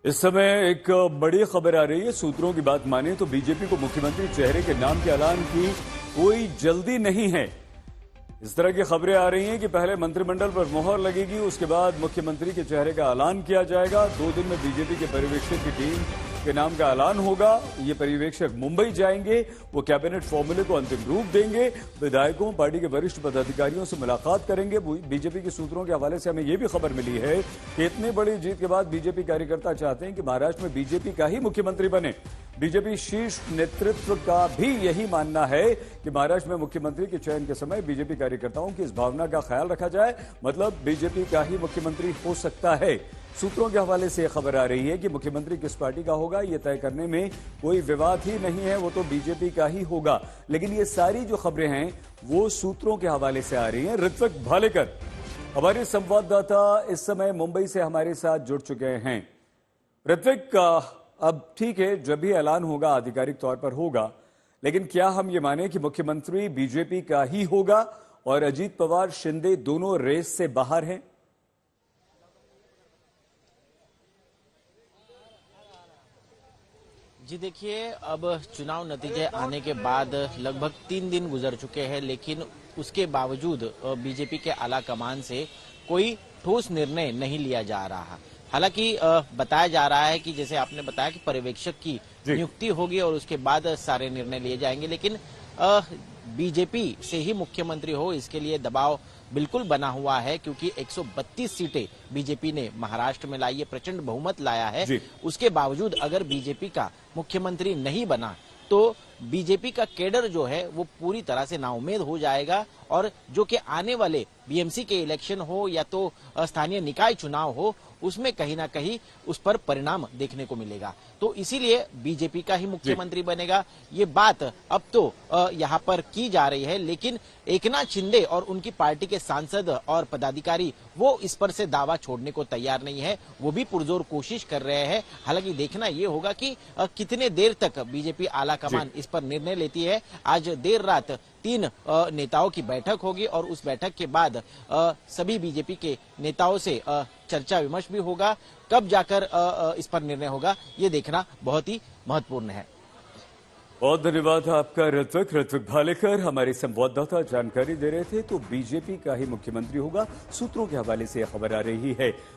इस समय एक बड़ी खबर आ रही है। सूत्रों की बात माने तो बीजेपी को मुख्यमंत्री चेहरे के नाम के ऐलान की कोई जल्दी नहीं है। इस तरह की खबरें आ रही हैं कि पहले मंत्रिमंडल पर मोहर लगेगी, उसके बाद मुख्यमंत्री के चेहरे का ऐलान किया जाएगा। 2 दिन में बीजेपी के पर्यवेक्षक की टीम के नाम का ऐलान होगा। ये पर्यवेक्षक मुंबई जाएंगे, वो कैबिनेट फॉर्मूले को अंतिम रूप देंगे, विधायकों, पार्टी के वरिष्ठ पदाधिकारियों से मुलाकात करेंगे। बीजेपी के सूत्रों के हवाले से हमें यह भी खबर मिली है कि इतनी बड़ी जीत के बाद बीजेपी कार्यकर्ता चाहते हैं कि महाराष्ट्र में बीजेपी का ही मुख्यमंत्री बने। बीजेपी शीर्ष नेतृत्व का भी यही मानना है कि महाराष्ट्र में मुख्यमंत्री के चयन के समय बीजेपी कार्यकर्ताओं की इस भावना का ख्याल रखा जाए, मतलब बीजेपी का ही मुख्यमंत्री हो सकता है। सूत्रों के हवाले से खबर आ रही है कि मुख्यमंत्री किस पार्टी का होगा यह तय करने में कोई विवाद ही नहीं है, वो तो बीजेपी का ही होगा। लेकिन ये सारी जो खबरें हैं वो सूत्रों के हवाले से आ रही हैं। ऋत्विक भालेकर हमारे संवाददाता इस समय मुंबई से हमारे साथ जुड़ चुके हैं। ऋत्विक, अब ठीक है, जब भी ऐलान होगा आधिकारिक तौर पर होगा, लेकिन क्या हम ये माने कि मुख्यमंत्री बीजेपी का ही होगा और अजीत पवार, शिंदे दोनों रेस से बाहर हैं? जी देखिए, अब चुनाव नतीजे आने के बाद लगभग 3 दिन गुजर चुके हैं, लेकिन उसके बावजूद बीजेपी के आला कमान से कोई ठोस निर्णय नहीं लिया जा रहा। हालांकि बताया जा रहा है कि जैसे आपने बताया कि पर्यवेक्षक की नियुक्ति होगी और उसके बाद सारे निर्णय लिए जाएंगे, लेकिन बीजेपी से ही मुख्यमंत्री हो इसके लिए दबाव बिल्कुल बना हुआ है, क्योंकि 132 सीटें बीजेपी ने महाराष्ट्र में लाई है, प्रचंड बहुमत लाया है। उसके बावजूद अगर बीजेपी का मुख्यमंत्री नहीं बना तो बीजेपी का कैडर जो है वो पूरी तरह से नाउम्मीद हो जाएगा, और जो कि आने वाले बीएमसी के इलेक्शन हो या तो स्थानीय निकाय चुनाव हो, उसमें कहीं ना कहीं उस पर परिणाम देखने को मिलेगा। तो इसीलिए बीजेपी का ही मुख्यमंत्री बनेगा, ये बात अब तो यहाँ पर की जा रही है। लेकिन एकनाथ शिंदे और उनकी पार्टी के सांसद और पदाधिकारी वो इस पर से दावा छोड़ने को तैयार नहीं है, वो भी पुरजोर कोशिश कर रहे हैं। हालांकि देखना ये होगा कि कितने देर तक बीजेपी आला कमान इस पर निर्णय लेती है। आज देर रात 3 नेताओं की बैठक होगी और उस बैठक के बाद सभी बीजेपी के नेताओं से चर्चा विमर्श भी होगा। कब जाकर इस पर निर्णय होगा ये देखना बहुत ही महत्वपूर्ण है। बहुत धन्यवाद आपका ऋत्विक भालेकर, हमारे संवाददाता जानकारी दे रहे थे। तो बीजेपी का ही मुख्यमंत्री होगा, सूत्रों के हवाले से खबर आ रही है।